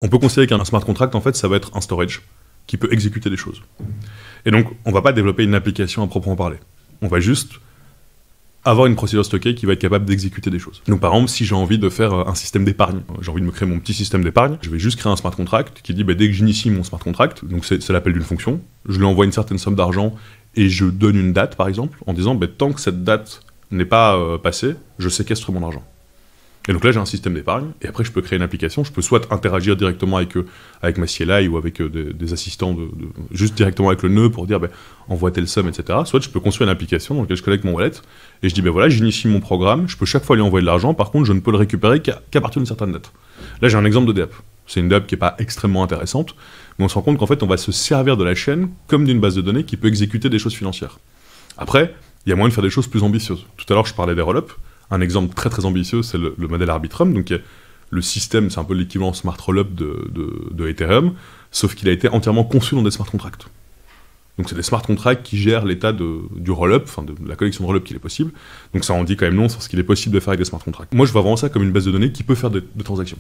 On peut considérer qu'un smart contract, en fait, ça va être un storage qui peut exécuter des choses. Et donc, on va pas développer une application à proprement parler. On va juste avoir une procédure stockée qui va être capable d'exécuter des choses. Donc par exemple, si j'ai envie de faire un système d'épargne, j'ai envie de me créer mon petit système d'épargne, je vais juste créer un smart contract qui dit dès que j'initie mon smart contract, donc c'est l'appel d'une fonction, je lui envoie une certaine somme d'argent et je donne une date par exemple, en disant tant que cette date n'est pas passée, je séquestre mon argent. Et donc là j'ai un système d'épargne, et après je peux créer une application, je peux soit interagir directement avec ma CLI ou avec des assistants, juste directement avec le nœud pour dire envoie telle somme, etc. Soit je peux construire une application dans laquelle je collecte mon wallet, et je dis voilà, j'initie mon programme, je peux chaque fois lui envoyer de l'argent, par contre je ne peux le récupérer qu'à partir d'une certaine date. Là j'ai un exemple de DApp. C'est une DApp qui n'est pas extrêmement intéressante, mais on se rend compte qu'en fait on va se servir de la chaîne comme d'une base de données qui peut exécuter des choses financières. Après, il y a moyen de faire des choses plus ambitieuses. Tout à l'heure je parlais des roll-ups. Un exemple très très ambitieux, c'est le modèle Arbitrum. Donc le système, c'est un peu l'équivalent smart rollup de Ethereum, sauf qu'il a été entièrement conçu dans des smart contracts. Donc c'est des smart contracts qui gèrent l'état du rollup, enfin de la collection de rollup qu'il est possible. Donc ça en dit quand même long sur ce qu'il est possible de faire avec des smart contracts. Moi je vois vraiment ça comme une base de données qui peut faire des transactions.